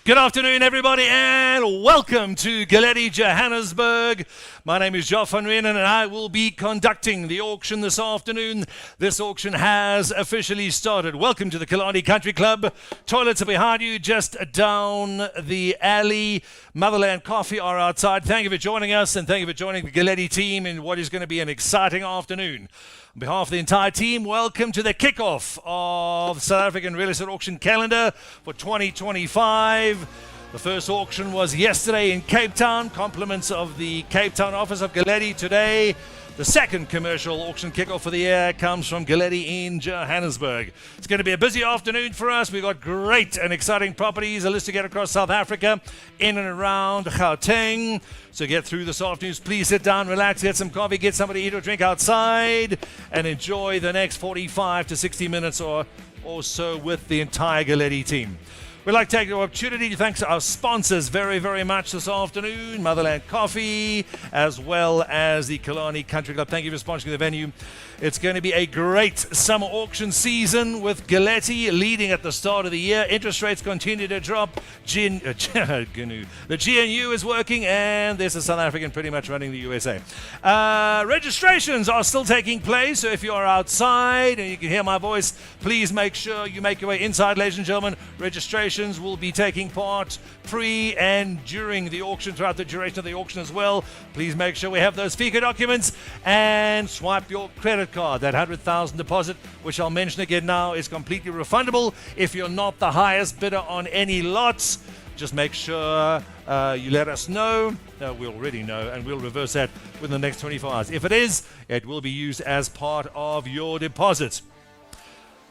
Good afternoon, everybody, and welcome to Galetti, Johannesburg. My name is Joff van Renen, and I will be conducting the auction this afternoon. This auction has officially started. Welcome to the Galetti Country Club. Toilets are behind you, just down the alley. Motherland Coffee are outside. Thank you for joining us, and thank you for joining the Galetti team in what is going to be an exciting afternoon. On behalf of the entire team, welcome to the kickoff of South African Real Estate Auction Calendar for 2025. The first auction was yesterday in Cape Town. Compliments of the Cape Town office of Galetti today. The second commercial auction kickoff for the year comes from Galetti in Johannesburg. It's going to be a busy afternoon for us. We've got great and exciting properties, a list to get across South Africa, in and around Gauteng. So get through this afternoon. Please sit down, relax, get some coffee, get somebody to eat or drink outside, and enjoy the next 45 to 60 minutes or so with the entire Galetti team. We'd like to take the opportunity to thank our sponsors very, very much this afternoon. Motherland Coffee, as well as the Galetti Country Club. Thank you for sponsoring the venue. It's going to be a great summer auction season with Galetti leading at the start of the year. Interest rates continue to drop. The GNU is working, and there's a South African pretty much running the USA. Registrations are still taking place, so if you're outside and you can hear my voice, please make sure you make your way inside, ladies and gentlemen. Registrations will be taking part pre and during the auction, throughout the duration of the auction as well. Please make sure we have those FICA documents and swipe your credit card. That 100,000 deposit, which I'll mention again now, is completely refundable if you're not the highest bidder on any lots. Just make sure you let us know. We already know, and we'll reverse that within the next 24 hours. If it is, it will be used as part of your deposit.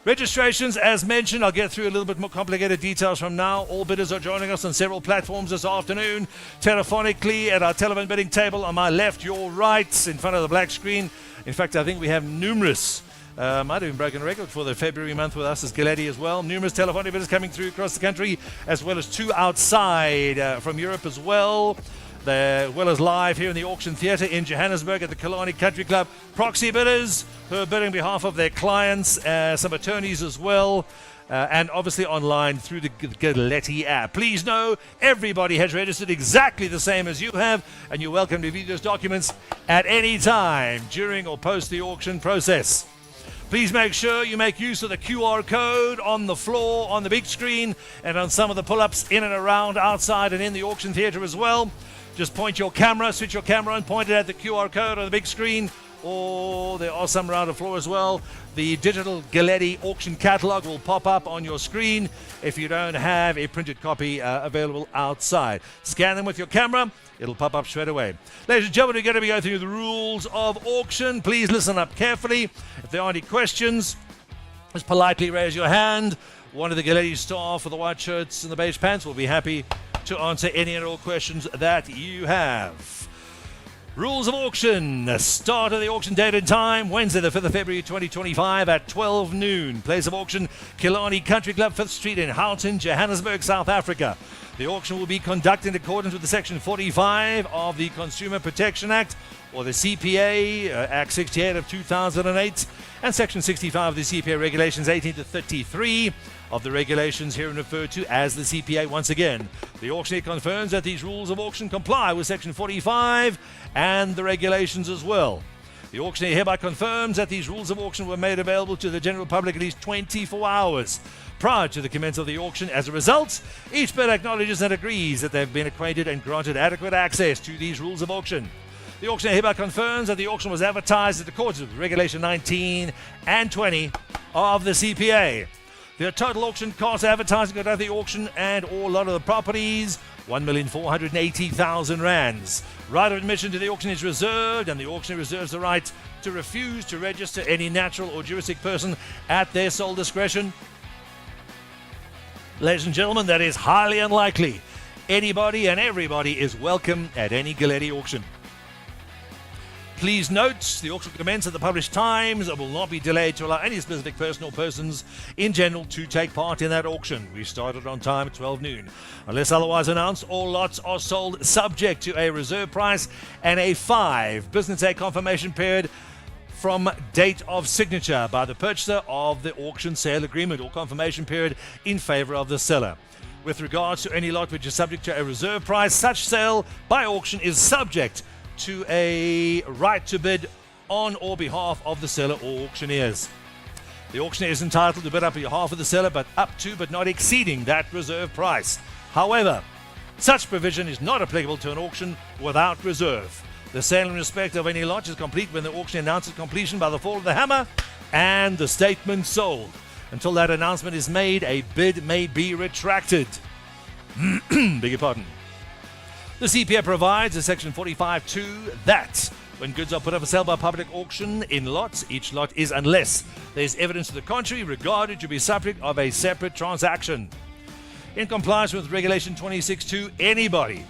Registrations, as mentioned, I'll get through a little bit more complicated details from now. All bidders are joining us on several platforms this afternoon. Telephonically at our telephone bidding table on my left, your right, in front of the black screen. In fact, I think we have numerous, might have even broken a record for the February month with us as Galetti as well. Numerous telephonic bidders coming through across the country, as well as two outside from Europe as well. As well as live here in the auction theatre in Johannesburg at the Galetti Country Club. Proxy bidders who are bidding on behalf of their clients, some attorneys as well, and obviously online through the Galetti app. Please know everybody has registered exactly the same as you have, and you're welcome to view those documents at any time during or post the auction process. Please make sure you make use of the QR code on the floor, on the big screen, and on some of the pull-ups in and around, outside and in the auction theatre as well. Just point your camera, switch your camera and point it at the QR code on the big screen, or there are some around the floor as well. The digital Galetti auction catalog will pop up on your screen if you don't have a printed copy available outside. Scan them with your camera, it'll pop up straight away. Ladies and gentlemen, we're going to be going through the rules of auction. Please listen up carefully. If there are any questions, just politely raise your hand. One of the Galetti staff with the white shirts and the beige pants will be happy to answer any and all questions that you have. Rules of auction. Start of the auction date and time, Wednesday the 5th of February 2025 at 12 noon. Place of auction, Galetti Country Club, 5th Street in Gauteng, Johannesburg, South Africa. The auction will be conducted in accordance with the Section 45 of the Consumer Protection Act, or the CPA, Act 68 of 2008, and Section 65 of the CPA Regulations 18 to 33 of the regulations herein referred to as the CPA once again. The auctioneer confirms that these rules of auction comply with Section 45 and the regulations as well. The auctioneer hereby confirms that these rules of auction were made available to the general public at least 24 hours prior to the commencement of the auction. As a result, each bidder acknowledges and agrees that they've been acquainted and granted adequate access to these rules of auction. The auctioneer hereby confirms that the auction was advertised in accordance with Regulation 19 and 20 of the CPA. The total auction cost advertising at the auction and or lot of the properties, 1,480,000 rands. Right of admission to the auction is reserved, and the auctioneer reserves the right to refuse to register any natural or juristic person at their sole discretion. Ladies and gentlemen, that is highly unlikely. Anybody and everybody is welcome at any Galetti auction. Please note, the auction will commence at the published times and will not be delayed to allow any specific person or persons in general to take part in that auction. We started on time at 12 noon. Unless otherwise announced, all lots are sold subject to a reserve price and a 5 business day confirmation period from date of signature by the purchaser of the auction sale agreement or confirmation period in favor of the seller. With regards to any lot which is subject to a reserve price, such sale by auction is subject to a right to bid on or behalf of the seller or auctioneers. The auctioneer is entitled to bid up on behalf of the seller, but up to but not exceeding that reserve price. However, such provision is not applicable to an auction without reserve. The sale in respect of any lot is complete when the auctioneer announces completion by the fall of the hammer and the statement sold. Until that announcement is made, a bid may be retracted. Beg your pardon. The CPA provides in Section 45.2 that when goods are put up for sale by public auction in lots, each lot is, unless there is evidence to the contrary, regarded to be subject of a separate transaction. In compliance with Regulation 26.2, anybody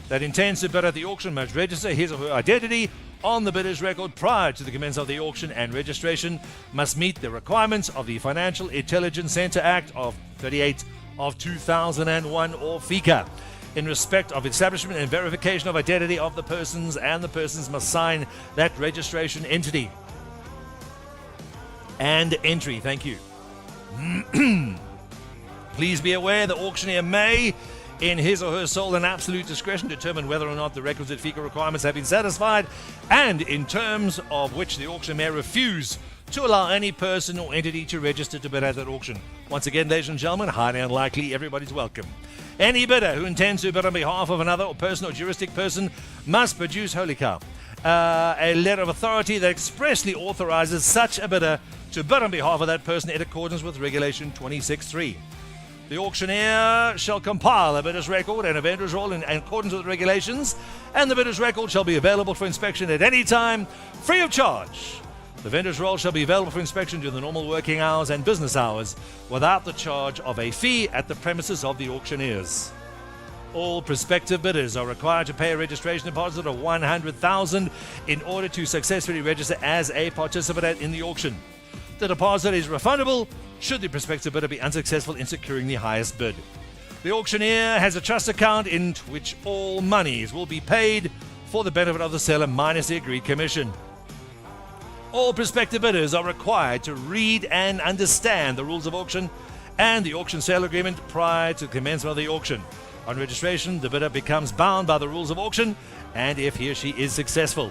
that intends to bid at the auction must register his or her identity on the bidder's record prior to the commencement of the auction, and registration must meet the requirements of the Financial Intelligence Center Act of 38 of 2001 or FICA. In respect of establishment and verification of identity of the persons, and the persons must sign that registration entity and entry. Thank you. Please be aware the auctioneer may, in his or her sole and absolute discretion, determine whether or not the requisite FICA requirements have been satisfied, and in terms of which the auctioneer may refuse to allow any person or entity to register to bid at that auction. Once again, ladies and gentlemen, highly unlikely, everybody's welcome. Any bidder who intends to bid on behalf of another or person or juristic person must produce, holy cow, a letter of authority that expressly authorizes such a bidder to bid on behalf of that person in accordance with Regulation 26.3. The auctioneer shall compile a bidder's record and a vendor's roll in accordance with the regulations, and the bidder's record shall be available for inspection at any time, free of charge. The vendor's roll shall be available for inspection during the normal working hours and business hours, without the charge of a fee at the premises of the auctioneers. All prospective bidders are required to pay a registration deposit of $100,000 in order to successfully register as a participant in the auction. The deposit is refundable should the prospective bidder be unsuccessful in securing the highest bid. The auctioneer has a trust account in which all monies will be paid for the benefit of the seller minus the agreed commission. All prospective bidders are required to read and understand the rules of auction and the auction sale agreement prior to the commencement of the auction. On registration, the bidder becomes bound by the rules of auction, and if he or she is successful.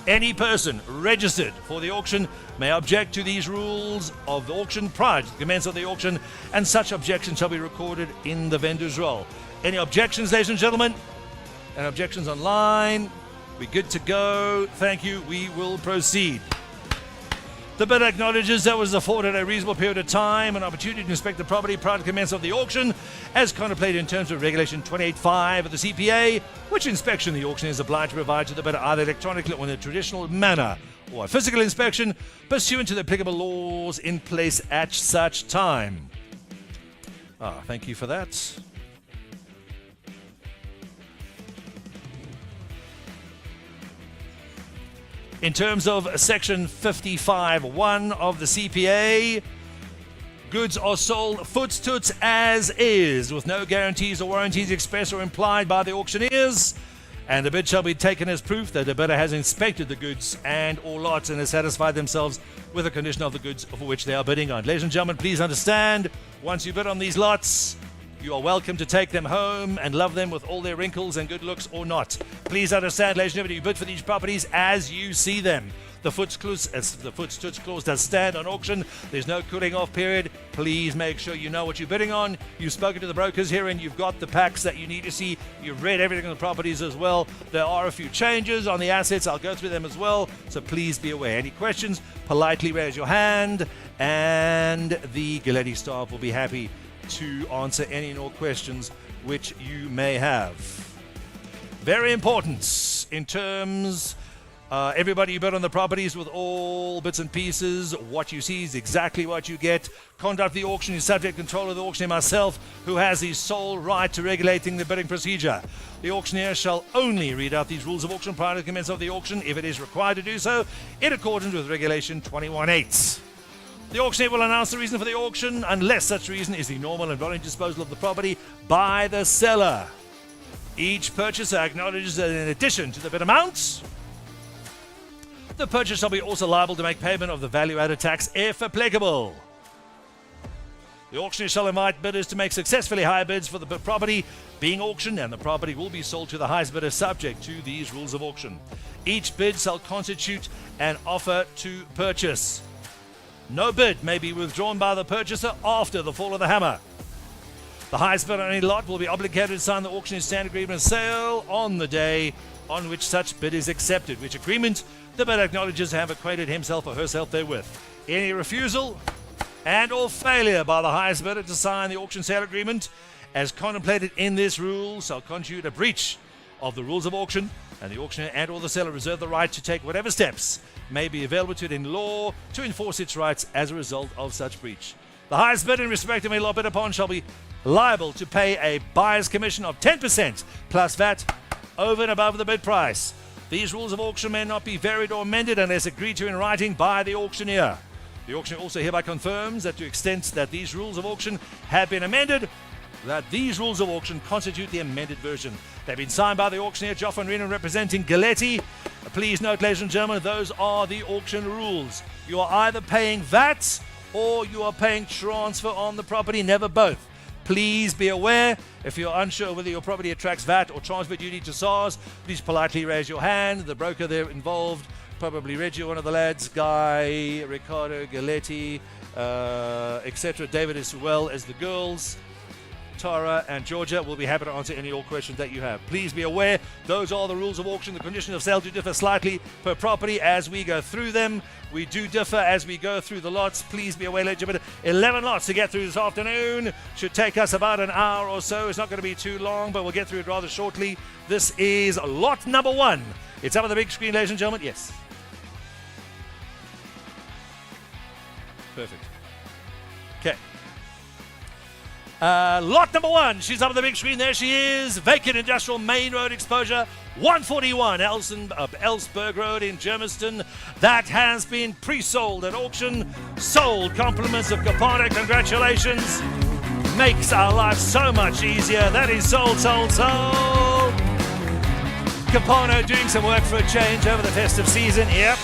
Any person registered for the auction may object to these rules of the auction prior to the commencement of the auction, and such objection shall be recorded in the vendor's roll. Any objections, ladies and gentlemen? And objections online? We're good to go. Thank you. We will proceed. The bidder acknowledges that was afforded a reasonable period of time and opportunity to inspect the property prior to commencement of the auction, as contemplated in terms of Regulation 28.5 of the CPA, which inspection the auctioneer is obliged to provide to the bidder either electronically or in a traditional manner, or a physical inspection pursuant to the applicable laws in place at such time. Thank you for that. In terms of Section 55.1 of the CPA, goods are sold foot toots as is, with no guarantees or warranties expressed or implied by the auctioneers, and the bid shall be taken as proof that the bidder has inspected the goods and or lots and has satisfied themselves with the condition of the goods for which they are bidding on. Ladies and gentlemen, please understand, once you bid on these lots, you are welcome to take them home and love them with all their wrinkles and good looks or not. Please understand, ladies and gentlemen, you bid for these properties as you see them. The foot toots clause does stand on auction. There's no cooling off period. Please make sure you know what you're bidding on. You've spoken to the brokers here and you've got the packs that you need to see. You've read everything on the properties as well. There are a few changes on the assets. I'll go through them as well. So please be aware. Any questions, politely raise your hand and the Galetti staff will be happy to answer any and all questions which you may have. Very important in terms, everybody you bid on the properties with all bits and pieces. What you see is exactly what you get. Conduct of the auction is subject control of the auctioneer myself, who has the sole right to regulating the bidding procedure. The auctioneer shall only read out these rules of auction prior to the commencement of the auction, if it is required to do so, in accordance with Regulation 21.8. The auctioneer will announce the reason for the auction unless such reason is the normal and voluntary disposal of the property by the seller. Each purchaser acknowledges that in addition to the bid amount, the purchaser shall be also liable to make payment of the value-added tax if applicable. The auctioneer shall invite bidders to make successfully higher bids for the property being auctioned, and the property will be sold to the highest bidder subject to these rules of auction. Each bid shall constitute an offer to purchase. No bid may be withdrawn by the purchaser after the fall of the hammer. The highest bidder on any lot will be obligated to sign the auctioneer's standard agreement of sale on the day on which such bid is accepted, which agreement the bidder acknowledges to have acquainted himself or herself therewith. Any refusal and or failure by the highest bidder to sign the auction sale agreement as contemplated in this rule shall constitute a breach of the rules of auction, and the auctioneer and or the seller reserve the right to take whatever steps may be available to it in law to enforce its rights as a result of such breach. The highest bidder in respect of any lot bid upon shall be liable to pay a buyer's commission of 10% plus VAT over and above the bid price. These rules of auction may not be varied or amended unless agreed to in writing by the auctioneer. The auctioneer also hereby confirms that to the extent that these rules of auction have been amended, that these rules of auction constitute the amended version. They've been signed by the auctioneer, Joff van Renen, representing Galetti. Please note, ladies and gentlemen, those are the auction rules. You are either paying VAT or you are paying transfer on the property, never both. Please be aware, if you're unsure whether your property attracts VAT or transfer duty to SARS, please politely raise your hand. The broker there involved, probably Reggie, one of the lads, Guy, Ricardo, Galetti, etc. David, as well as the girls, Tara and Georgia, will be happy to answer any all questions that you have. Please be aware, those are the rules of auction. The conditions of sale do differ slightly per property as we go through them. We do differ as we go through the lots. Please be aware, ladies and gentlemen, 11 lots to get through this afternoon. Should take us about an hour or so. It's not going to be too long, but we'll get through it rather shortly. This is lot number 1. It's up on the big screen, ladies and gentlemen. Yes. Perfect. Okay. Lot number 1. She's up on the big screen. There she is. Vacant industrial main road exposure. 141 Elsberg Road in Germiston. That has been pre-sold at auction. Sold. Compliments of Capano. Congratulations. Makes our life so much easier. That is sold, sold, sold. Capano doing some work for a change over the festive season. Yep.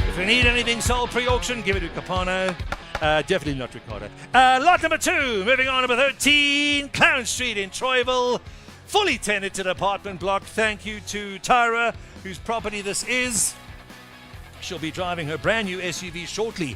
If you need anything sold pre-auction, give it to Capano. Definitely not Ricardo. Lot number 2, moving on, number 13, Clarence Street in Troyville. Fully tenanted apartment block. Thank you to Tyra, whose property this is. She'll be driving her brand new SUV shortly.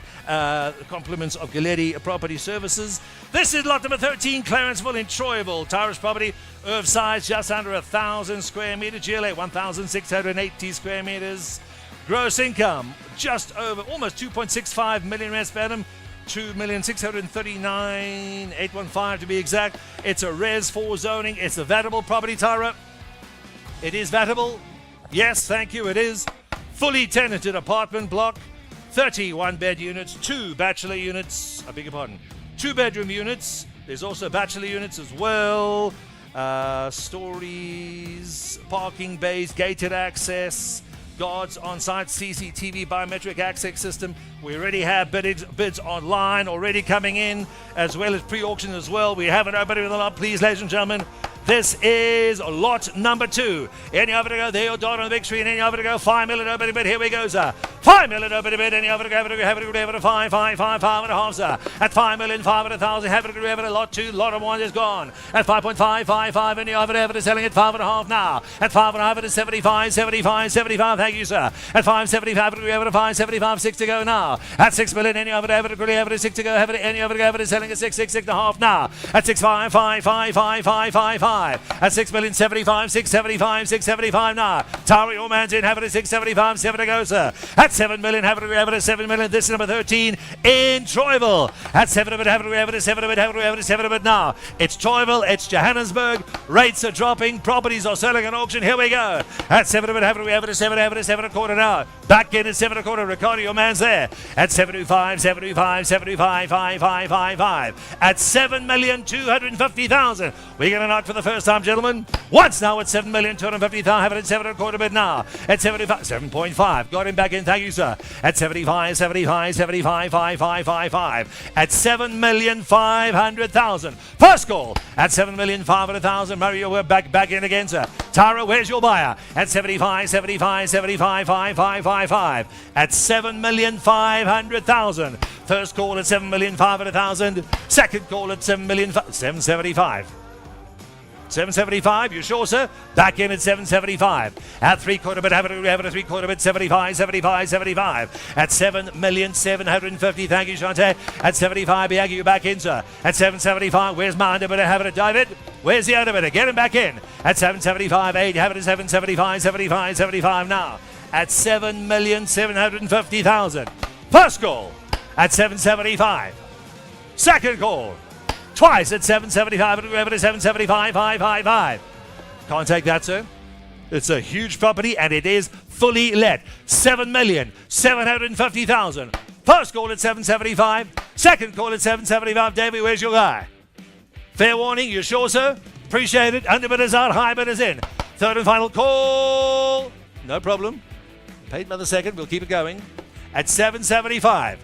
Compliments of Galetti Property Services. This is lot number 13, Clarenceville in Troyville. Tyra's property, of size just under 1,000 square meters. GLA 1,680 square meters. Gross income just over almost 2.65 million rand per annum. 2,639,815 to be exact. It's a Res 4 zoning. It's a vatable property, Tyra. It is vatable. Yes, thank you, it is. Fully tenanted apartment block. 31 bed units, 2 bachelor units. I beg your pardon. 2 bedroom units. There's also bachelor units as well. Stories, parking bays, gated access. Guards on site, CCTV biometric access system. We already have bids online already coming in, as well as pre-auction as well. We haven't opened it with a lot, please, ladies and gentlemen. This is lot number 2. Any other to go? There, your dot on the big screen. Any other to go? 5 million opening bid. Here we go, sir. 5 million opening bid. Any other to go? Have it, 5, 5 and a half, sir. At 5 million, 500,000. Have it, lot 2. Lot of 1 is gone. At 5.5. Any other selling at 5.5 now. At 5.5, it is 75. Thank you, sir. At 5.75, 5.75, 6 to go now. At 6 million, any other to 6 to go. Have it, any other to go? Selling at 6 and a half now. At 6.5. At 6 million, 675 now. Tara, your man's in. Have it at 675, 7 to go, sir. At 7 million, have it at 7 million. This is number 13 in Troyville. At 7 of it, have it at 7 of it now. It's Troyville, it's Johannesburg. Rates are dropping, properties are selling at auction. Here we go. At 7 of it, have it at 7 a quarter now. Back in at 7 a quarter. Ricardo, your man's there. At 725, 5. At 7,250,000. We get a knock for the first time, gentlemen. Once now at 7,250,000. Have it at 7 a quarter bid now. At 75, 7.5. Got him back in. Thank you, sir. At 75. At 7,500,000. First call at 7,500,000. Mario, we're back in again, sir. Tara, where's your buyer? At 75. At 7,500,000. First call at 7,500,000. Second call at 775. 775, you sure, sir? Back in at 775. At 3/4 bit, have it at 3/4 bit, 75, 75, 75. At 7,750,000, thank you, Shante. At 75, Bianchi, you back in, sir. At 775, where's my underbidder? Have it at David. Where's the underbidder? Get him back in. At 775, 8, have it at 775, 75, 75 now. At 7,750,000. First call at 775. Second call. Twice at 775, and whoever it is 775, 555. Can't take that, sir. It's a huge property and it is fully let. 7,750,000. First call at 775. Second call at 775. David, where's your guy? Fair warning, you sure, sir? Appreciate it. Underbidders out, high bidders in. Third and final call. No problem. Paid another second, we'll keep it going. At 775.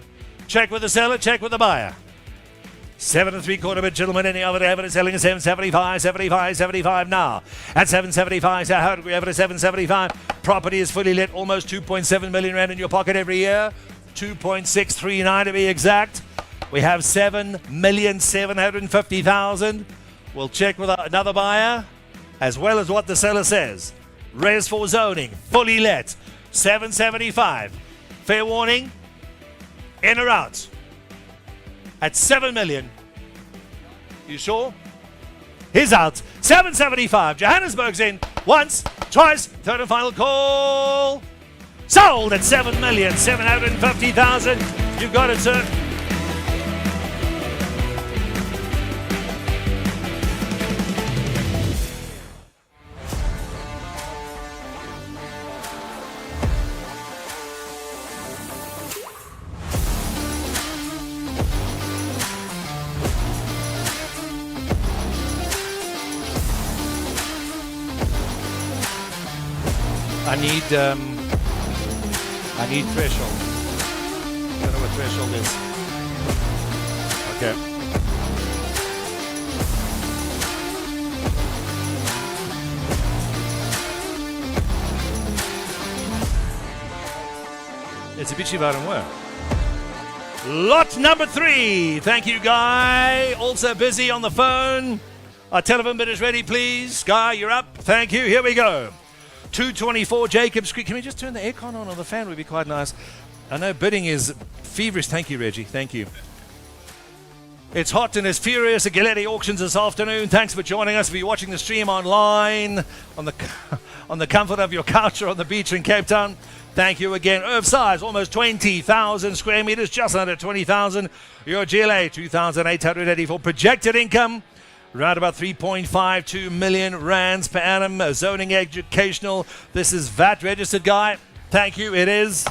Check with the seller, check with the buyer. 7 3/4 bit, gentlemen. Any other evidence selling at 775, 75, 75 now. At 775, so how do we ever at 775? Property is fully lit, almost 2.7 million rand in your pocket every year. 2.639 to be exact. We have 7,750,000. We'll check with another buyer, as well as what the seller says. Res for zoning, fully let. 775. Fair warning, in or out? At 7 million. You sure? He's out. 775. Johannesburg's in. Once, twice, third and final call. Sold at 7,750,000. You've got it, sir. I need threshold. I don't know what threshold is. Okay. It's a bit cheap out and where? Lot number 3. Thank you, Guy. Also busy on the phone. Our telephone bid is ready, please. Guy, you're up. Thank you. Here we go. 224 Jacob Street. Can we just turn the aircon on, or the fan would be quite nice? I know bidding is feverish. Thank you, Reggie. Thank you. It's hot and it's furious at Galetti Auctions this afternoon. Thanks for joining us. If you're watching the stream online, on the comfort of your couch or on the beach in Cape Town, thank you again. Earth size, almost 20,000 square meters, just under 20,000. Your GLA, 2,884. Projected income, around about 3.52 million rands per annum. Zoning educational. This is VAT registered, Guy. Thank you. It is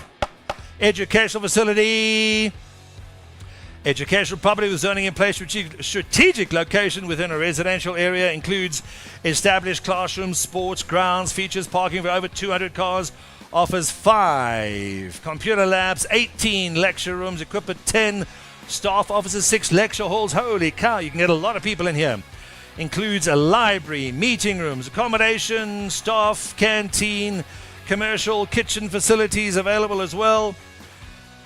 educational facility. Educational property with zoning in place. Strategic location within a residential area. Includes established classrooms, sports grounds, features parking for over 200 cars. Offers 5 computer labs, 18 lecture rooms, equipped with 10 staff offices, 6 lecture halls. Holy cow, you can get a lot of people in here. Includes a library, meeting rooms, accommodation, staff, canteen, commercial kitchen facilities available as well.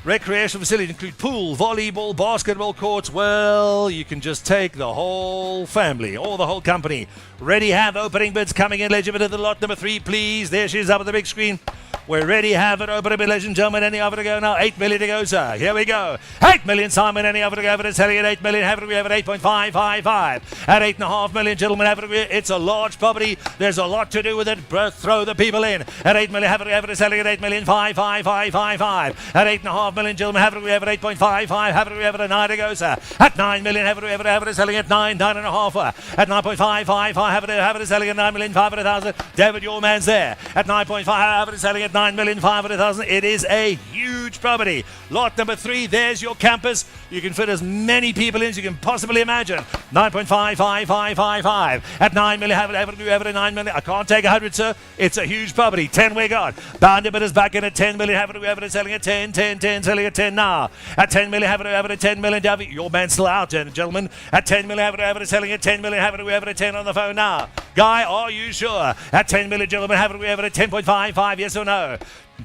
Recreational facilities include pool, volleyball, basketball courts. Well, you can just take the whole family or the whole company. Ready, have opening bids coming in. Legend bid of the lot number 3, please. There she is up on the big screen. We're ready, have it, open a bid, ladies and gentlemen. Any other to go now? 8 million to go, sir. Here we go. 8 million, Simon. Any other to go? Have it, selling at 8 million. Have it, we have it, 8.555. At 8.5 million, gentlemen, have it. It's a large property. There's a lot to do with it. Throw the people in. At 8 million, have it, selling at 8 million, 55555. At 8.5 million, gentlemen, have it, we have it, 8.55. Have it, we have it, a 9 to go, sir. At 9 million, have it, we have it, selling at 9, 9.5. At 9.555, have it, selling at 9 million, 500,000. David, your man's there. At 9.5, have it, selling at 9,500,000. It is a huge property. Lot number 3, there's your campus. You can fit as many people in as you can possibly imagine. 9.55555. At 9 million, have it, do have it at 9 million. I can't take 100, sir. It's a huge property. 10 we got. Bounded bidders back in at 10 million, have it, do have it, selling at 10, 10, 10, selling at 10 now. At 10 million, have it at 10 million. David, your man's still out, gentlemen. At 10 million, have it, selling at 10 million, have it, we have it at 10 on the phone now. Guy, are you sure? At 10 million, gentlemen, have it, we have it at 10.55, yes or no?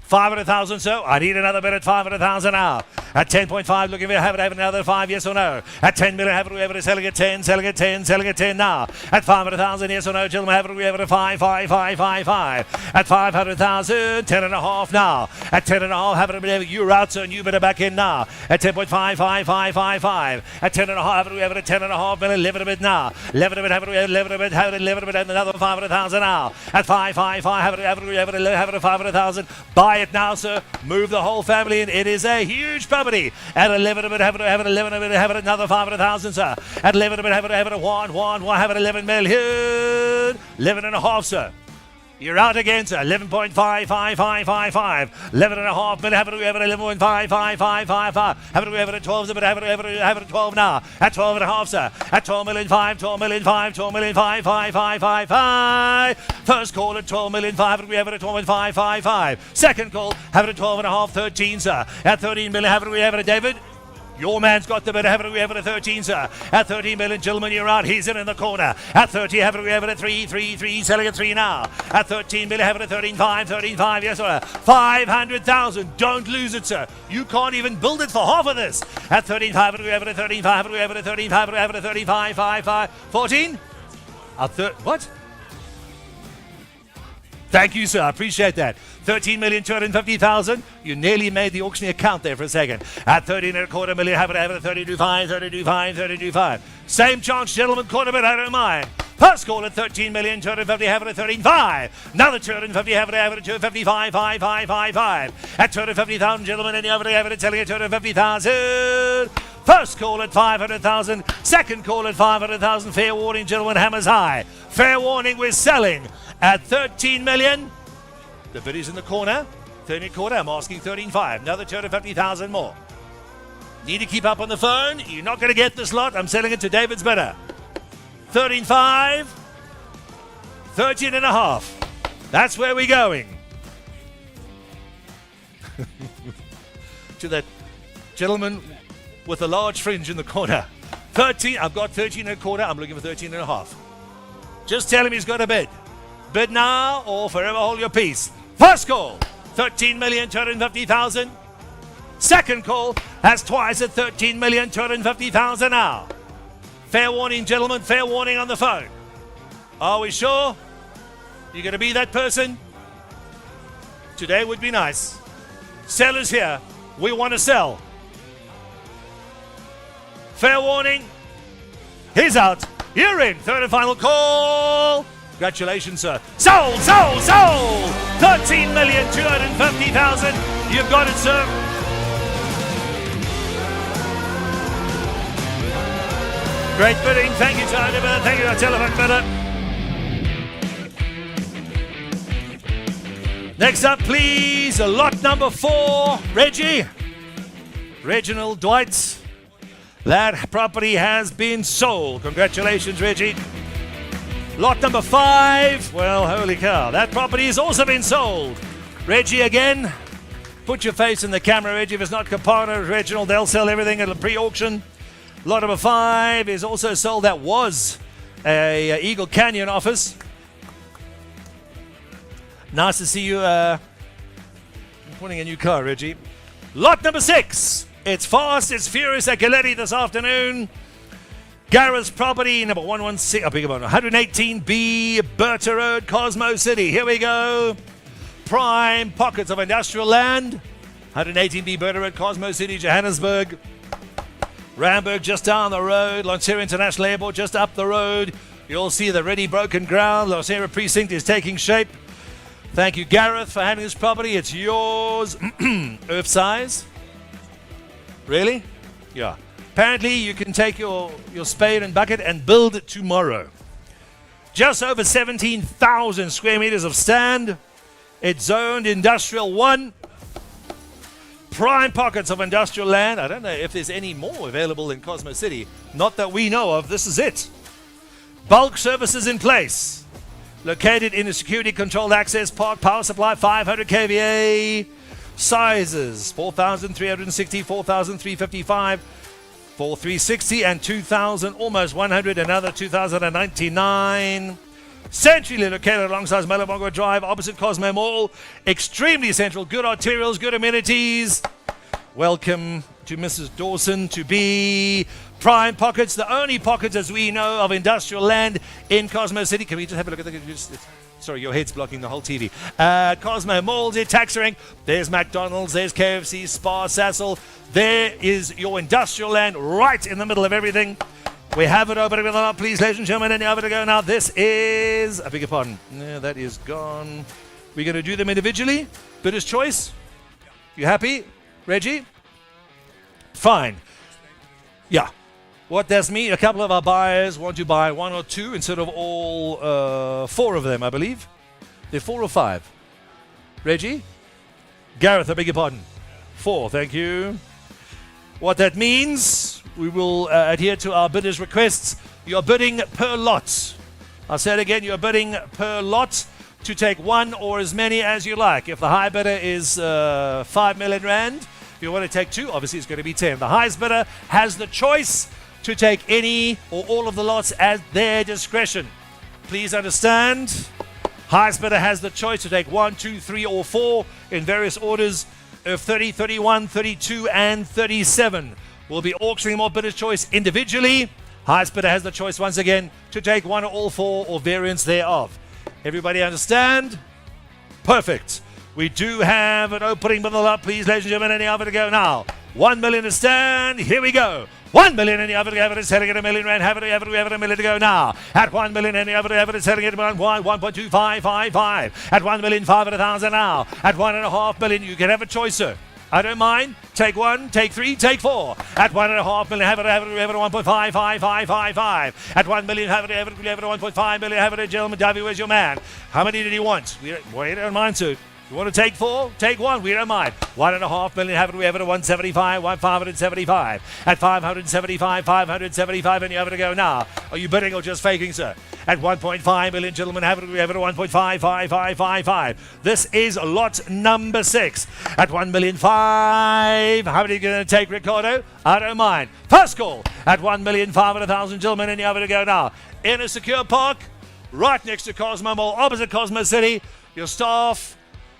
500,000, so I need another bid at 500,000 now. At 10.5, looking for have it another 5, yes or no? At 10 million, have it whoever is selling at 10, selling at 10, selling at 10 now. At 500,000, yes or no, gentlemen, have it whoever at 5, 5, 5, 5, 5. At 500,000, 10 and a half now. At 10 and a half, have it whoever, you're out, so you better back in now. At 10.5, 5, 5, 5, 5. At 10 and a half, have it whoever at 10 and a half million, live it a bit now. Live it a bit, have it whoever, live it a bit, have it, live it a bit, and another 500,000 now. At 5, 5, 5, have it whoever, 500,000. Buy it now, sir. Move the whole family in. It is a huge property. At 11 a bit, have it 11 a bit, have it another 500,000, sir. At 11 a bit, have it 1, have it 11 million. 11 and a half, sir. You're out again, sir. 11.5, 5, 5, 5, 5. 11 and a half million, have it whoever 11.5, 5, 5, 5, 5. Have it whoever at 12, but have it at 12 now. At 12 and a half, sir. At 12 million, 5, 12 million, 5, 12 million, 5, 5, 5, 5, 5. First call at 12 million, 5, have it whoever at 12.5, 5, 5. Second call, have it at 12 and a half, 13, sir. At 13 million, have it whoever at David. Your man's got the bit, have it whoever at 13, sir. At 13 million, gentlemen, you're out. He's in the corner. At 30, have it whoever at 3, 3, 3, selling at 3 now. At 13 million, have it at 13, 5, 13, 5, yes, sir. 500,000. Don't lose it, sir. You can't even build it for half of this. At 13, 5, have it whoever at 13, 5, have it whoever at 13, 5, have it at 35, 5, 5, 14? What? Thank you, sir. I appreciate that. 13,250,000. You nearly made the auctioneer count there for a second. At 13.25 million, have it 32.5, 32.5, 32.5. Same chance, gentlemen. Quarter bit, I don't mind. First call at 13,250,000, have it at 13.5. Another 250, have it at 255, 5, 5, 5, 5. At 250,000, gentlemen, and you have it selling at 250,000. First call at 500,000. Second call at 500,000. Fair warning, gentlemen, hammers high. Fair warning, we're selling at 13 million. The bid is in the corner. 13 quarter, I'm asking 13.5. Another 250,000 more. Need to keep up on the phone. You're not going to get this lot. I'm selling it to David's bidder. 13.5. 13 and a half. That's where we're going. To that gentleman with a large fringe in the corner. 13. I've got 13 and a quarter. I'm looking for 13 and a half. Just tell him he's got a bid. Bid now or forever hold your peace. First call, 13,250,000. Second call has twice at 13,250,000 now. Fair warning, gentlemen, fair warning on the phone. Are we sure? You're going to be that person? Today would be nice. Sellers here. We want to sell. Fair warning. He's out. You're in. Third and final call. Congratulations, sir. Sold, sold, sold! 13,250,000. You've got it, sir. Great bidding. Thank you, Charlie Bidder. Thank you, our telephone bidder. Next up, please, lot number 4. Reggie. Reginald Dwight. That property has been sold. Congratulations, Reggie. Lot number 5, well, holy cow, that property has also been sold. Reggie again, put your face in the camera, Reggie. If it's not Capana, Reginald, they'll sell everything at a pre-auction. Lot number 5 is also sold. That was a Eagle Canyon office. Nice to see you putting a new car, Reggie. Lot number 6, it's fast, it's furious at Galetti this afternoon. Gareth's property, number 116, I beg your pardon, 118B, Berta Road, Cosmo City. Here we go. Prime pockets of industrial land. 118B, Berta Road, Cosmo City, Johannesburg. Randburg just down the road. Lancera International Airport just up the road. You'll see the ready broken ground. Lancera Precinct is taking shape. Thank you, Gareth, for handling this property. It's yours. Earth size. Really? Yeah. Apparently, you can take your spade and bucket and build it tomorrow. Just over 17,000 square meters of stand. It's zoned Industrial 1. Prime pockets of industrial land. I don't know if there's any more available in Cosmo City. Not that we know of. This is it. Bulk services in place. Located in a security controlled access park. Power supply 500 kVA. Sizes 4,360, 4,355. 4,360 and 2,000, almost 100, another 2,099. Centrally located alongside Malabongo Drive, opposite Cosmo Mall. Extremely central, good arterials, good amenities. Welcome to Mrs. Dawson to be prime pockets, the only pockets as we know of industrial land in Cosmo City. Can we just have a look at the... Sorry, your head's blocking the whole TV. Cosmo Malls, Taxering. There's McDonald's, there's KFC, Spa, Sassel. There is your industrial land right in the middle of everything. We have it open with a lot, please, ladies and gentlemen. Any other to go now? This is... I beg your pardon. Yeah, that is gone. We're going to do them individually. Bidder's choice. You happy, Reggie? Fine. Yeah. What does mean? A couple of our buyers want to buy one or two instead of all four of them, I believe. They're 4 or 5. Reggie? Gareth, I beg your pardon. 4, thank you. What that means, we will adhere to our bidders' requests. You're bidding per lot. I'll say it again, you're bidding per lot to take one or as many as you like. If the high bidder is 5 million rand, if you want to take 2, obviously it's going to be 10. The highest bidder has the choice to take any or all of the lots at their discretion. Please understand, highest bidder has the choice to take 1, 2, 3, or 4 in various orders of 30, 31, 32, and 37. We'll be auctioning more bidder's choice individually. Highest bidder has the choice once again to take 1 or all 4 or variants thereof. Everybody understand? Perfect. We do have an opening bundle up, please, ladies and gentlemen. Any other to go now? 1 million to stand. Here we go. 1 million, any other to have it is selling at R1 million. Have it, a million to go now. At 1 million, any other to have it is selling at 1.2555. At 1,500,000 now. At 1.5 million, you can have a choice, sir. I don't mind. Take 1, take 3, take 4. At 1.5 million, have it, 1.55555. At 1 million, have it, 1.5 million, have it, gentlemen. Davy, where's your man? How many did he want? We don't mind, sir. You want to take 4? Take 1. We don't mind. 1.5 million. Have it. We have it at 175. 575. At 575. 575. And you have it to go now. Are you bidding or just faking, sir? At 1.5 million, gentlemen. Have it. We have it at 1.55555. This is lot number 6. At 1,000,005. How many are you going to take, Ricardo? I don't mind. First call. At 1,500,000, gentlemen. And you have it to go now. In a secure park, right next to Cosmo Mall, opposite Cosmo City. Your staff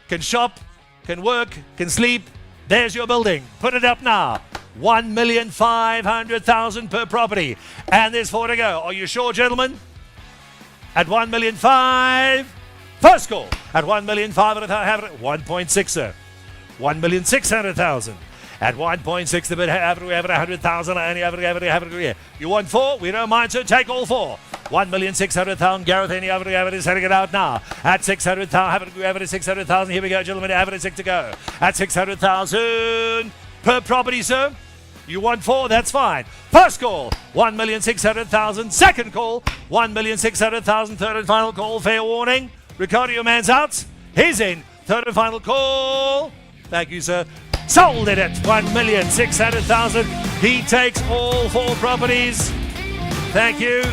can shop, can work, can sleep. There's your building. Put it up now. 1,500,000 per property. And there's 4 to go. Are you sure, gentlemen? At 1,500,000. First call. At 1,500,000. Have it at 1.6, sir. 1,600,000. At 1.6, the bid, have it, 100,000. And have it. You want 4? We don't mind, sir. Take all 4. 1,600,000. Gareth, any other is selling it out now. At 600,000. Have it at 600,000. Here we go, gentlemen. Have it at 6 to go. At 600,000 per property, sir. You want 4? That's fine. First call, 1,600,000. Second call, 1,600,000. Third and final call. Fair warning. Ricardo, your man's out. He's in. Third and final call. Thank you, sir. Sold it at 1,600,000. He takes all 4 properties. Thank you.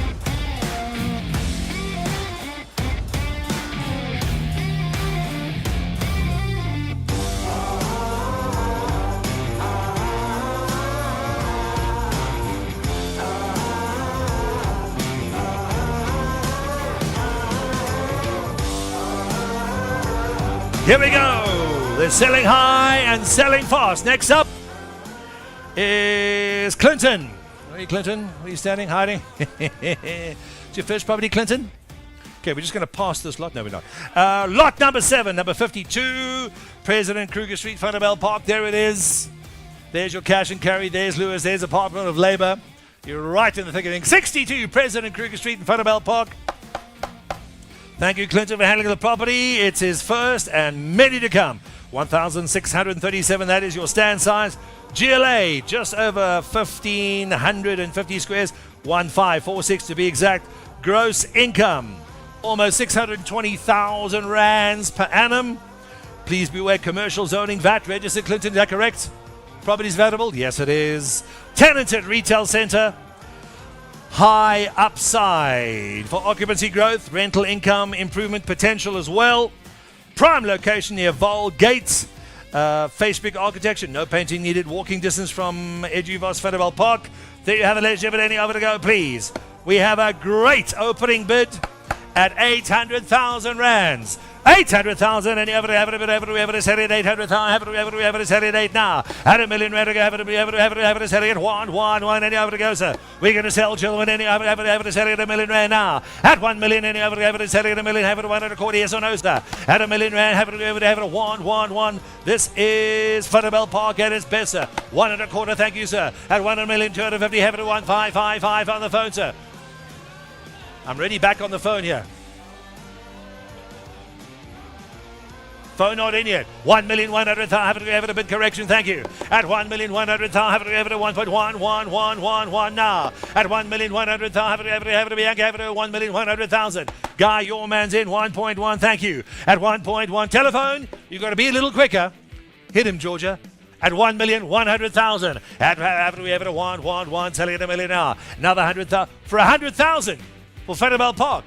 Here we go. They're selling high and selling fast. Next up is Clinton. Where are you, Clinton? Where are you standing? Hiding? It's your first property, Clinton? Okay, we're just going to pass this lot. No, we're not. Lot number 7, number 52, President Kruger Street, Vanderbijl Park. There it is. There's your cash and carry. There's Lewis. There's Department of Labour. You're right in the thick of things. 62, President Kruger Street in Vanderbijl Park. Thank you, Clinton, for handling the property. It's his first and many to come. 1,637, that is your stand size. GLA, just over 1,550 squares. 1,546 to be exact. Gross income, almost 620,000 rands per annum. Please beware, commercial zoning, VAT, registered, Clinton, is that correct? Properties valuable? Yes, it is. Tenanted retail centre. High upside for occupancy growth, rental income improvement potential as well. Prime location near Vol Gates. Face brick architecture, no painting needed. Walking distance from Eduvos Vanderbijl Park. There you have it, ladies and gentlemen. Any other to go, please? We have a great opening bid at 800,000 rands. 800,000 and you have it selling at 800,000, have it selling at 8 now. At a million rand, have it selling at 1 and you have it go, sir. We're going to sell children and you have it selling at a million rand now. At 1 million and you have it selling at a million, have it 1 and a quarter, yes or no, sir. At a million rand, have it 1. This is Futterbell Park at its best, sir. 1 and a quarter, thank you, sir. At 1 million, 250, have it 1,555 on the phone, sir. I'm ready back on the phone here. Phone not in yet. 1,100,000. Have it a bid correction. Thank you. At 1,100,000. Have it a 1.1111 now. At 1,100,000. Have it Bianca. Have it 1,100,000. Guy, your man's in 1.1. Thank you. At 1.1. Telephone. You've got to be a little quicker. Hit him, Georgia. At 1,100,000. At we have it a 1. Selling it a million now. Another 100,000 for 100,000 for Futterbell Park.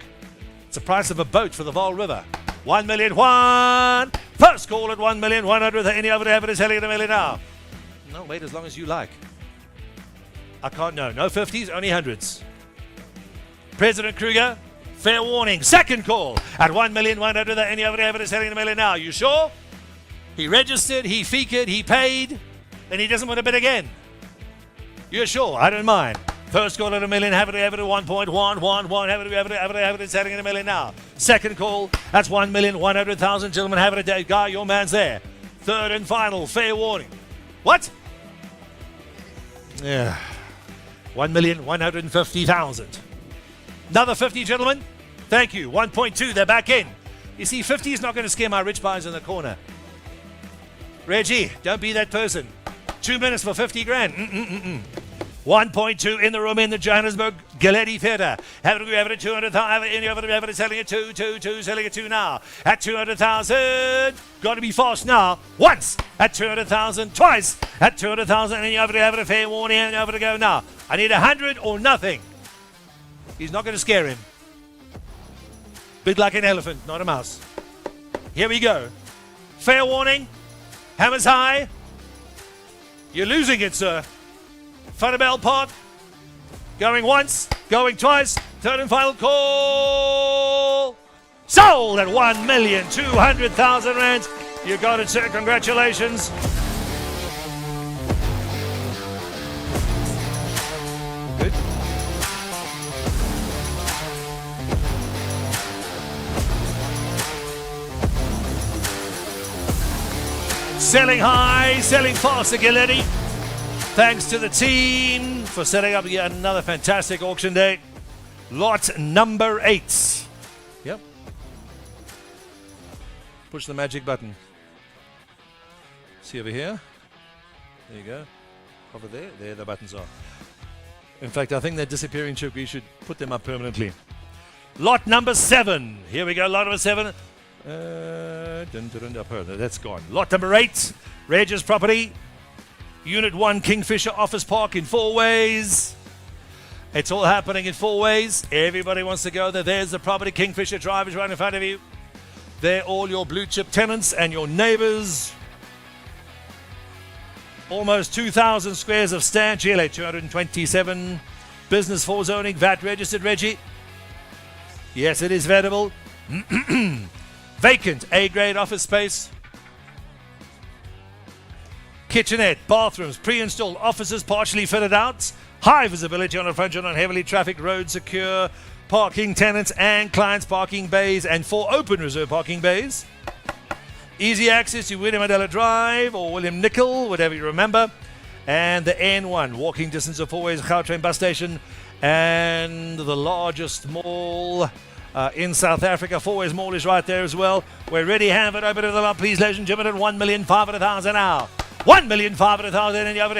It's the price of a boat for the Vaal River. 1,000,001. First call at 1,100,000. Any other have it is selling at a million now. No, wait as long as you like. I can't know. No 50s, only 100s. President Kruger, fair warning. Second call at 1,100,000. Any other have it is selling at a million now. You sure? He registered, he featured, he paid, then he doesn't want to bid again. You're sure? I don't mind. First call at a million, have it 1.111, have it selling at a million now. Second call, that's 1,100,000. Gentlemen, have it a day. Guy, your man's there. Third and final, fair warning. What? Yeah. 1,150,000. Another 50, gentlemen. Thank you. 1.2, they're back in. You see, 50 is not going to scare my rich buys in the corner. Reggie, don't be that person. 2 minutes for 50 grand. 1.2 in the room in the Johannesburg Galetti Theatre. Have it 200,000. Have it selling at 2, selling at 2 now. At 200,000. Got to be fast now. Once at 200,000. Twice at 200,000. And you have it a fair warning. And you have to go now. I need 100 or nothing. He's not going to scare him. Big like an elephant, not a mouse. Here we go. Fair warning. Hammers high. You're losing it, sir. Futterbell Park. Going once, going twice. Third and final call. Sold at 1,200,000 rands. You got it, sir. Congratulations. Good. Selling high, selling fast at Galetti. Thanks to the team for setting up yet another fantastic auction day. Lot number 8. Yep. Push the magic button. See over here? There you go. Over there? There the buttons are. In fact, I think they're disappearing too. We should put them up permanently. Lot number 7. Here we go. Lot number 7. That's gone. Lot number 8. Regis property. Unit 1 Kingfisher Office Park in 4 ways. It's all happening in 4 ways. Everybody wants to go there. There's the property. Kingfisher Drive is right in front of you. They're all your blue chip tenants and your neighbors. Almost 2,000 squares of stand. GLA 227. Business 4 zoning. VAT registered, Reggie. Yes, it is vetable. Vacant A-grade office space. Kitchenette, bathrooms, pre-installed offices partially fitted out. High visibility on a front on heavily trafficked road, secure parking, tenants and clients parking bays, and 4 open reserve parking bays. Easy access to William Adela Drive or William Nicol, whatever you remember. And the N1, walking distance of 4 ways, Gautrain bus station, and the largest mall in South Africa. 4 ways mall is right there as well. We're ready, have it, open to the lot, please, ladies and gentlemen, at 1,500,000 now. 1,500,000 and you have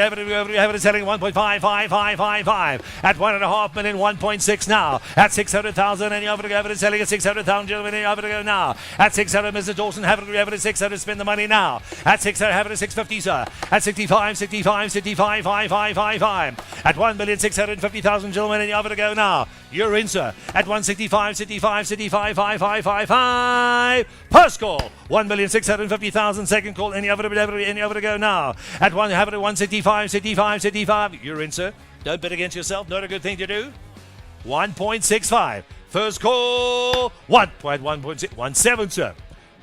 it selling 1.55555 at 1.5 million, 1.6 now at 600,000 and you have it selling at 600,000. Gentlemen, you have to go now at 600. Mr. Dawson, have it at 600. Spend the money now at 600. Have it at 650, sir. At 65, 555 at 1,650,000. Gentlemen, and you have to go now. You're in, sir. At 165, 555. First call 1,650,000. Second call, and you have to go now. At one, have it at 165. You're in, sir. Don't bet against yourself. Not a good thing to do. 1.65. First call. 1.17, sir.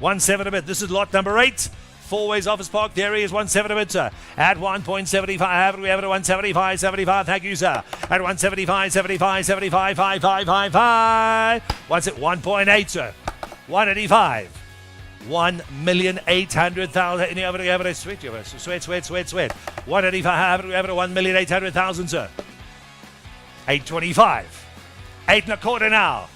1.7 a bit. This is lot number 8. Four Ways Office Park Dairy is 1.7 a bit, sir. At 1.75, we have it at 175, 75. Thank you, sir. At 175, 75, 75, 5, 5, 5, 5. What's it? 1.8, sir. 185. 1,800,000. Any other average? Sweet. 185. We have it at 1,800,000, sir. 825. 8 and a quarter now.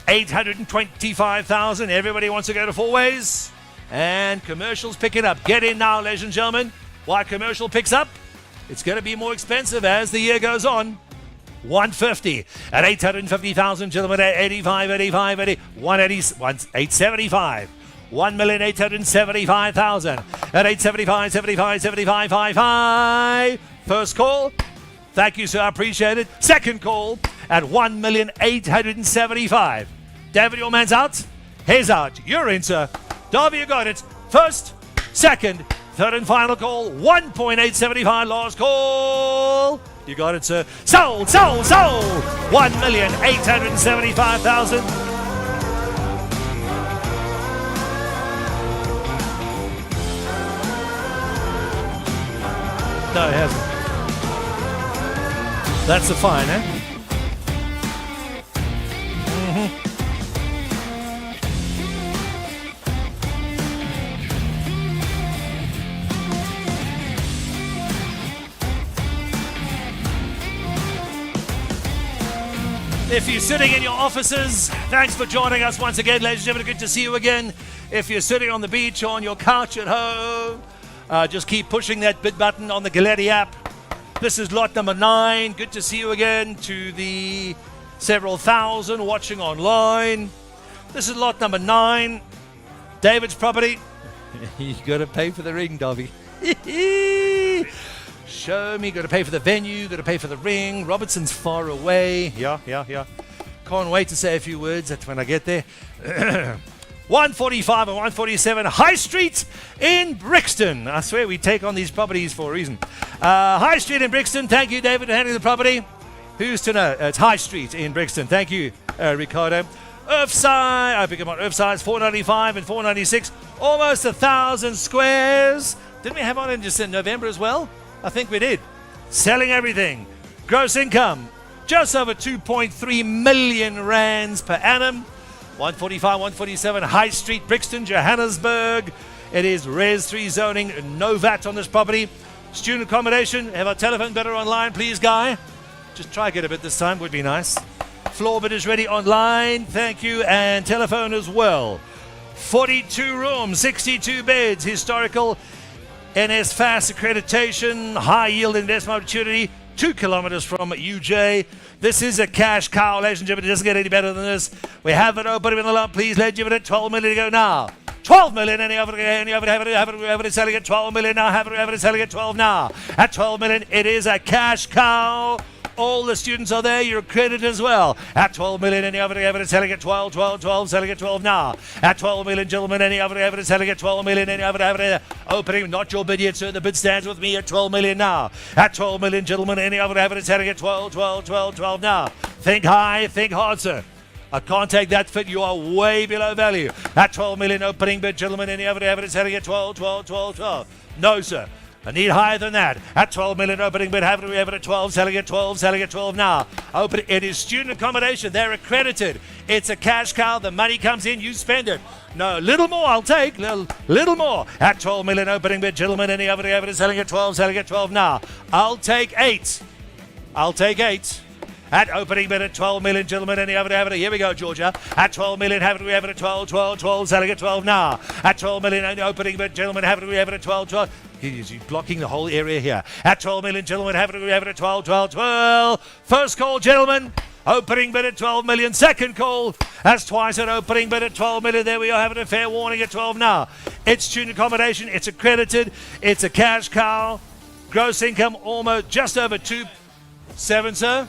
825,000. Everybody wants to go to Four Ways. And commercials picking up. Get in now, ladies and gentlemen. Why commercial picks up? It's going to be more expensive as the year goes on. 150 at 850,000, gentlemen. At 85, 85, 80, 875. 1,875,000 at 875, 75, 75, 55. First call. Thank you, sir. I appreciate it. Second call at 1,875,000. David, your man's out. He's out. You're in, sir. Darby, you got it. First, second, third and final call. 1.875. Last call. You got it, sir. Sold. 1,875,000. No, it hasn't. That's the fine, eh? If you're sitting in your offices, thanks for joining us once again, ladies and gentlemen. Good to see you again. If you're sitting on the beach or on your couch at home, just keep pushing that bid button on the Galetti app. This is lot number 9. Good to see you again. To the several thousand watching online, this is lot number 9. David's property. You got to pay for the ring, Dobby. Show me, got to pay for the venue, got to pay for the ring. Robertson's far away. Yeah. Can't wait to say a few words. That's when I get there. 145 and 147 High Street in Brixton. I swear we take on these properties for a reason. High Street in Brixton. Thank you, David, for handling the property. Who's to know? It's High Street in Brixton. Thank you, Ricardo. Earthside, I pick them on Earthside's 495 and 496. Almost 1,000 squares. Didn't we have one in just in November as well? I think we did. Selling everything. Gross income, just over 2.3 million rands per annum. 145, 147 High Street, Brixton, Johannesburg. It is Res 3 zoning, no VAT on this property. Student accommodation, have our telephone better online, please, Guy. Just try get a bit this time, would be nice. Floor bid is ready online, thank you, and telephone as well. 42 rooms, 62 beds, historical NS Fast accreditation, high yield investment opportunity, 2 kilometers from UJ. This is a cash cow, ladies and gentlemen. It doesn't get any better than this. We have it open in the lot. Please, let's give it at 12 million to go now. 12 million, any of it selling at 12 million now. Have it selling at 12 now. At 12 million, it is a cash cow. All the students are there. You're accredited as well. At 12 million, any of it selling at 12, 12, 12, selling at 12 now. At 12 million, gentlemen, any of it selling at 12 million, any of it opening. Not your bid yet, sir. The bid stands with me at 12 million now. At 12 million, gentlemen, any of it selling at 12, 12, 12, 12 now. Think high, think hard, sir. I can't take that fit. You are way below value. At 12 million opening bid, gentlemen, any of it selling at 12, 12, 12, 12. No, sir. I need higher than that. At 12 million opening bid, have we have it at 12, selling at 12, selling at 12 now. Open. It is student accommodation. They're accredited. It's a cash cow. The money comes in, you spend it. No, little more I'll take. Little more. At 12 million opening bid, gentlemen, any of it selling at 12, selling at 12 now. I'll take 8. At opening bid at 12 million, gentlemen, any of it. Here we go, Georgia. At 12 million, have we have it at 12, 12, 12, selling at 12 now. At 12 million, any opening bid, gentlemen, have we have it at 12, 12. He's blocking the whole area here. At 12 million, gentlemen, have we have it at 12, 12, 12. First call, gentlemen. Opening bid at 12 million. Second call. That's twice at opening bid at 12 million. There we are, having a fair warning at 12 now. It's student accommodation. It's accredited. It's a cash cow. Gross income almost just over 2.7, sir.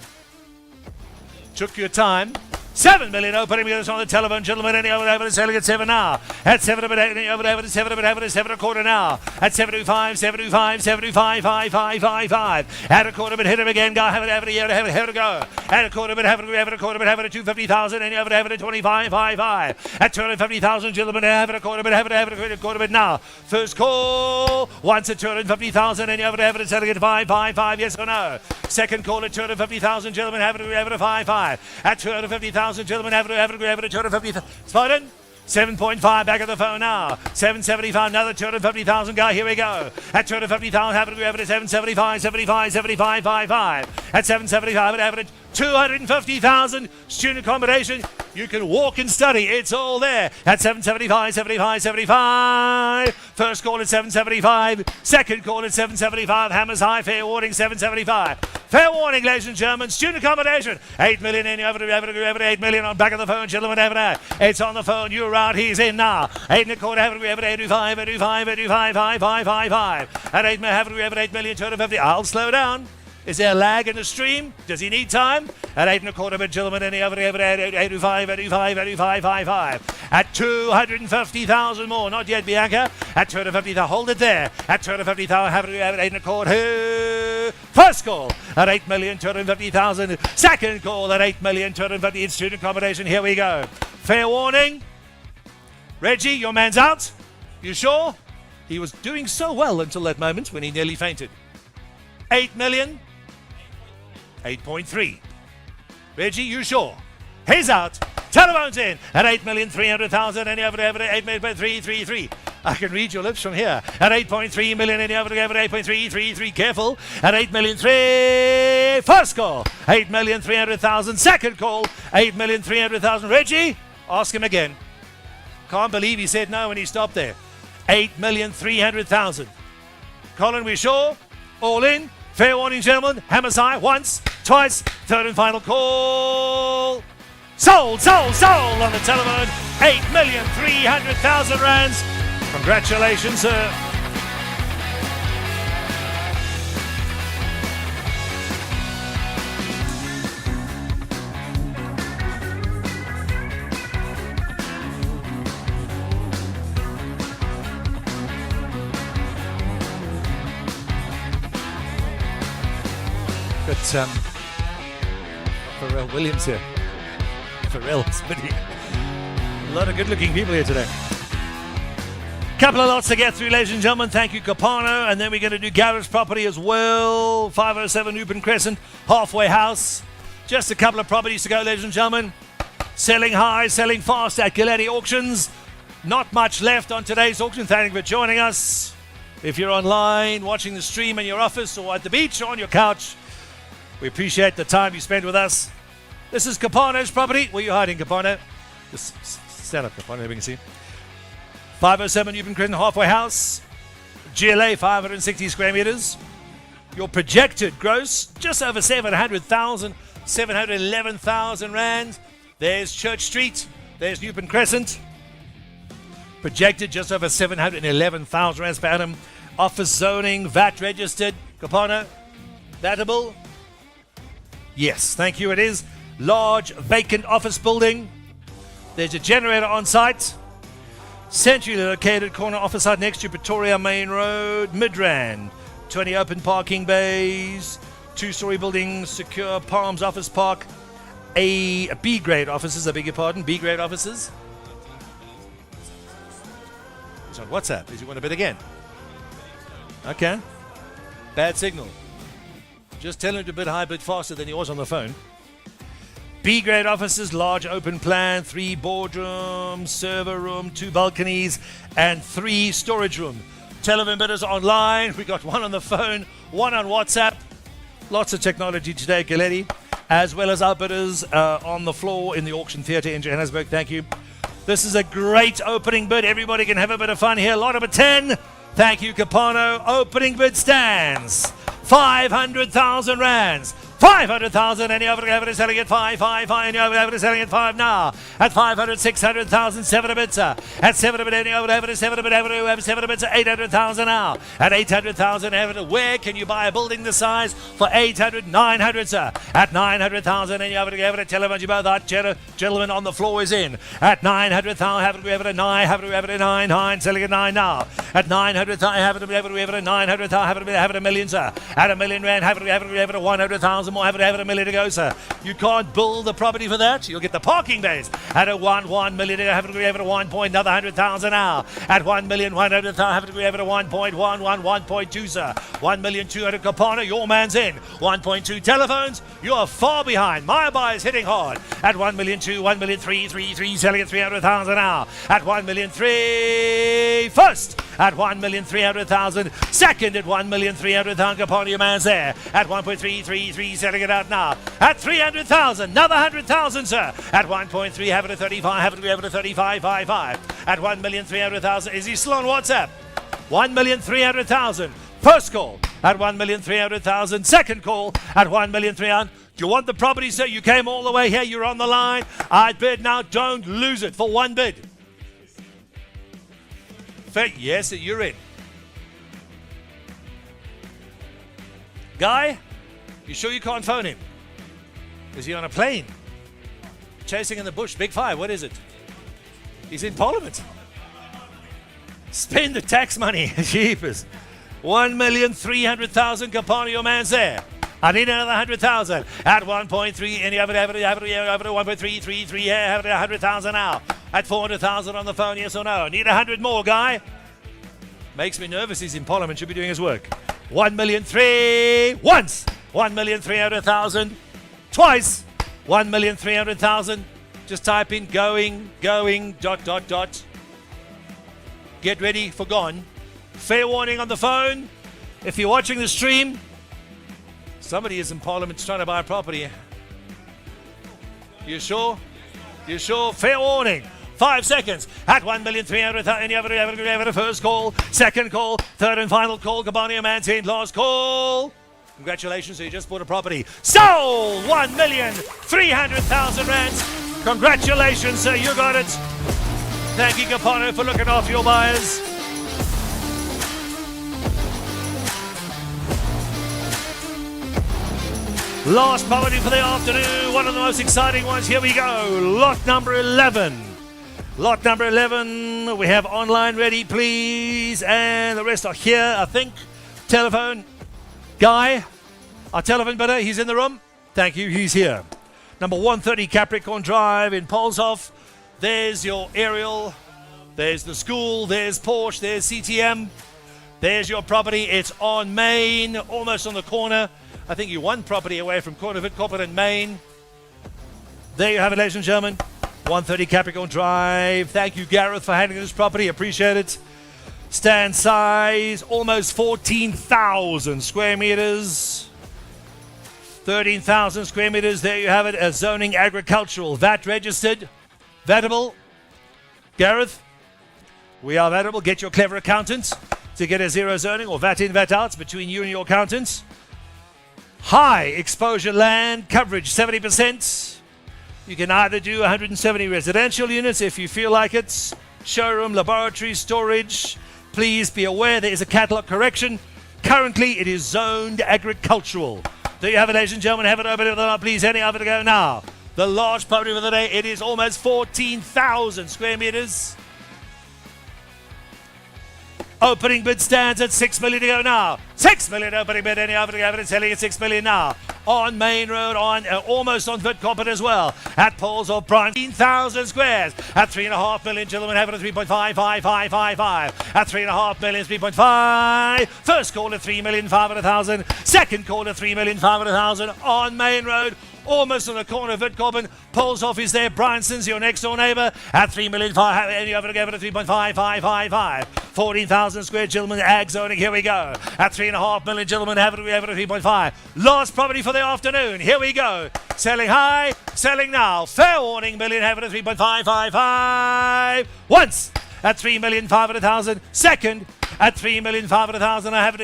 Took your time. 7 million opening minutes on the telephone, gentlemen. Any over to selling at 7 now. At 7 over to 7 to 7 a quarter now. At 725, 725, 725, 5. At a quarter bit, hit him again. Go, have it, go. At a quarter bit, have it a quarter bit, have it at 250,000. Any over to 25, 5. At 250,000, gentlemen, have it a quarter bit, have it a quarter bit now. First call, once at 250,000. Any over to selling at 5, yes or no. Second call at 250,000, gentlemen, have it a 5. At 250,000, gentlemen, have it 250,000. Spoden? 7.5 back at the phone now. 775, another 250,000 guy. Here we go. At 250,000, have it at 775, 55. At 775, have it at 250,000. Student accommodation. You can walk and study. It's all there. At 775, 75. First call at 775. Second call at 775. Hammers high. Fair warning, 775. Fair warning, ladies and gentlemen. Student accommodation. 8 million in. Have it 8 million on back of the phone. Gentlemen, have it. It's on the phone. You're out. He's in now. 8 and a quarter. Have it 85. At 8 million. 250. I'll slow down. Is there a lag in the stream? Does he need time? At 8 and a quarter, but gentlemen, any other 85. At 250,000 more, not yet, Bianca. At 250,000, hold it there. At 250,000, have it at 8 and a quarter. First call at 8,250,000. Second call at 8,250,000 in student accommodation. Here we go. Fair warning. Reggie, your man's out. You sure? He was doing so well until that moment when he nearly fainted. 8 million. 8.3. Reggie, you sure? He's out. Telephone's in at 8,300,000. Any over 8,333. I can read your lips from here. At 8.3 million. Any over 8.333. Careful. At 8,300,000. First call. 8,300,000. Second call. 8,300,000. Reggie, ask him again. Can't believe he said no when he stopped there. 8,300,000. Colin, we sure? All in. Fair warning, gentlemen. Hammers high. Once, twice. Third and final call. Sold on the telephone. 8,300,000 rands. Congratulations, sir. Got Pharrell Williams here. Pharrell's video. A lot of good-looking people here today. Couple of lots to get through, ladies and gentlemen. Thank you, Capano. And then we're going to do Garage Property as well. 507 Newton Crescent, Halfway House. Just a couple of properties to go, ladies and gentlemen. Selling high, selling fast at Galetti Auctions. Not much left on today's auction. Thank you for joining us. If you're online, watching the stream in your office or at the beach or on your couch, we appreciate the time you spend with us. This is Capano's property. Where are you hiding, Capano? Just stand up, Capano, we can see. 507 Newton Crescent, Halfway House. GLA, 560 square meters. Your projected gross, just over 700,000, 711,000 rand. There's Church Street. There's Newton Crescent. Projected just over 711,000 rands per annum. Office zoning, VAT registered. Capano, vatable? Yes, thank you, it is. Large vacant office building. There's a generator on site. Centrally located corner office site next to Pretoria Main Road, Midrand. 20 open parking bays. 2-story buildings, secure Palms Office Park. A B-grade offices, I beg your pardon, B-grade offices. He's on WhatsApp. Does he want to bid again? Okay. Bad signal. Just tell him to bid high, bid faster than he was on the phone. B-grade offices, large open plan, 3 boardrooms, server room, 2 balconies, and 3 storage room. Telephone bidders online. We got 1 on the phone, 1 on WhatsApp. Lots of technology today, Galetti, as well as our bidders on the floor in the auction theatre in Johannesburg. Thank you. This is a great opening bid. Everybody can have a bit of fun here. Lot number 10. Thank you, Capano. Opening bid stands 500,000 rands. 500,000, and you're over selling it 5, and you're over selling it 5 now. At 500, 600,000, 7 a bit, sir. At 7 a bit, and you're over 7 a bit, over 7 a bit, 800,000 now. At 800,000, where can you buy a building this size for 800, 900, sir? At 900,000, and you're over telephone, you both that gentleman on the floor is in. At 900,000, have we ever a 9, have we ever a 9, selling at 9 now. At 900,000, have we ever a 900,000, have it a million, sir. At a million rand, have we ever a 100,000 more, have it a million to go, sir. You can't build the property for that. You'll get the parking bays. At a 1 million, have we ever a 1 point, another 100,000 now. At 1,100,000, have we ever a 1.11, 1.2, sir. 1,200,000 Kapana, your man's in. 1.2 telephones, you are far behind. My buy is hitting hard. At 1,200,000, 1,333, selling at 300,000 now. At 1,300,000, first. At 1,300,000, second at 1,300,000 Kapana, your man's there. At 1.333, selling it out now. At 300,000, another 100,000, sir. At 1.3, have it at 35, have it at 35.55. At 1,300,000, is he still on WhatsApp? 1,300,000. First call at 1,300,000. Second call at 1,300,000. Do you want the property, sir? You came all the way here. You're on the line. I bid now. Don't lose it for one bid. Yes, you're in. Guy, you sure you can't phone him? Is he on a plane? Chasing in the bush. Big Five. What is it? He's in Parliament. Spend the tax money. Jeepers. 1,300,000 Kapana, your man's there. I need another 100,000 at 1.3, and you have it over 1.333, have it 100,000 now. At 400,000 on the phone, yes or no? Need 100 more, guy. Makes me nervous. He's in Parliament. Should be doing his work. 1,300,000 once. 1,300,000 twice. 1,300,000. Just type in going, dot. Get ready for gone. Fair warning on the phone. If you're watching the stream, somebody is in Parliament trying to buy a property. You sure? You sure? Fair warning. 5 seconds. At 1,300,000. You have a first call, second call, third and final call. Kabania man's in. Last call. Congratulations, so you just bought a property. Sold! 1,300,000 rands. Congratulations, sir. You got it. Thank you, Kapana, for looking after your buyers. Last property for the afternoon, one of the most exciting ones. Here we go. Lot number 11. Lot number 11. We have online ready, please. And the rest are here, I think. Telephone. Guy, our telephone bidder, he's in the room. Thank you, he's here. Number 130 Capricorn Drive in Polshof. There's your aerial. There's the school. There's Porsche. There's CTM. There's your property. It's on Main, almost on the corner. I think you're one property away from corner of it, Corporate and Main. There you have it, ladies and gentlemen. 130 Capricorn Drive. Thank you, Gareth, for handling this property. Appreciate it. Stand size, almost 14,000 square meters. 13,000 square meters. There you have it. A zoning agricultural. VAT registered. Vatable. Gareth, we are vatable. Get your clever accountant to get a zero zoning or VAT in, VAT out between you and your accountants. High exposure land coverage, 70%. You can either do 170 residential units if you feel like it. Showroom, laboratory, storage. Please be aware there is a catalogue correction. Currently, it is zoned agricultural. There you have it, ladies and gentlemen. Have it over to the line, please. Any other to go now. The large property for the day, it is almost 14,000 square meters. Opening bid stands at 6 million to go now. 6 million opening bid. Any other to go, selling at 6 million now. On Main Road, on almost on Vidcoppet as well. At Paul's of Branch, 15,000 squares. At 3.5 million, gentlemen, have it at 3.55555. At 3.5 million, 3.5. First call at 3,500,000. Second call at 3,500,000 on Main Road. Almost on the corner of Vidcoppet. Paul's office there. Bryanson's your next door neighbour. At 3,500,000. And you have to give it at 3.5555. 14,000 square, gentlemen. Ag zoning. Here we go. At 3.5 million, gentlemen. Have it at 3.5. Last property for the afternoon. Here we go. Selling high. Selling now. Fair warning. Million. Have it at 3.555. Once. at 3,500,000. Second at 3,500,000. I have it,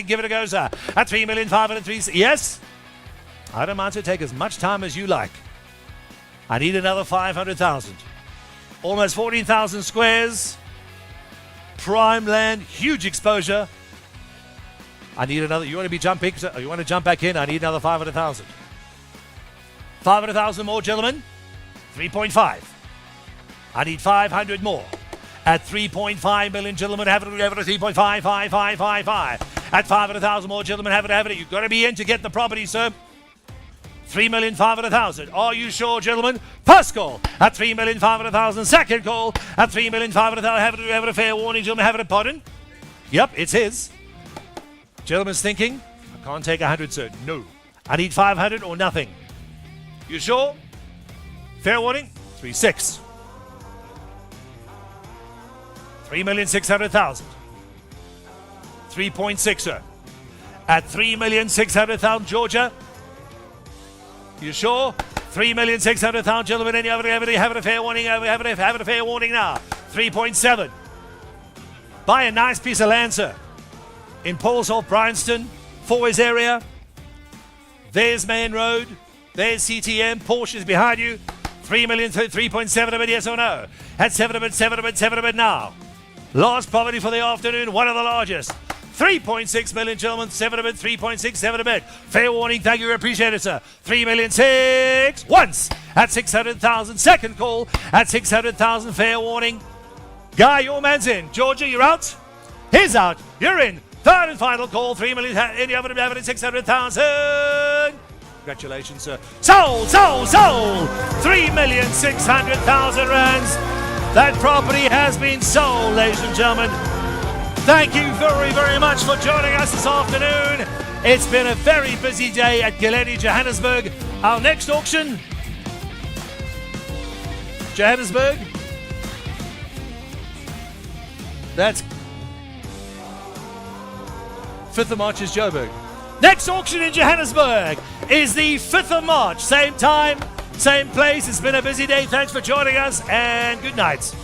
give it a go, sir. At 3,500,000. Yes? I don't mind to take as much time as you like. I need another 500,000. Almost 14,000 squares. Prime land, huge exposure. I need another. You want to be jumping? You want to jump back in? I need another 500,000. 500,000 more, gentlemen. 3.5. I need 500 more. At 3.5 million, gentlemen, have it at 3.5. At 500,000 more, gentlemen, have it. You've got to be in to get the property, sir. 3,500,000. Are you sure, gentlemen? First call at 3,500,000. Second call at 3,500,000. Have it a fair warning, gentlemen. Have it a pardon? Yep, it's his. Gentleman's thinking, I can't take 100, sir. No. I need 500 or nothing. You sure? Fair warning? 3.6. 3,600,000. 3.6, sir. At 3,600,000, Georgia. You sure? 3,600,000, gentlemen. Any other? Have it a fair warning. Have it a fair warning now. 3.7. Buy a nice piece of land, sir. In Paulsholt, Bryanston, Fours area. There's Main Road. There's CTM. Porsche is behind you. 3.7 of it, yes or no? At 7 of it now. Last property for the afternoon, one of the largest. 3.6 million, gentlemen. 7 of it, 3.6, 7 of it. Fair warning, thank you, appreciate it, sir. 3,600,000 once at 600,000. Second call at 600,000. Fair warning. Guy, your man's in. Georgia, you're out. He's out. You're in. Third and final call. 3 million. Any other have it 600,000. Congratulations, sir. Sold. 3,600,000 rands. That property has been sold, ladies and gentlemen. Thank you very, very much for joining us this afternoon. It's been a very busy day at Galetti, Johannesburg. Our next auction, Johannesburg. That's 5th of March is Joburg. Next auction in Johannesburg is the 5th of March. Same time, same place. It's been a busy day. Thanks for joining us and good night.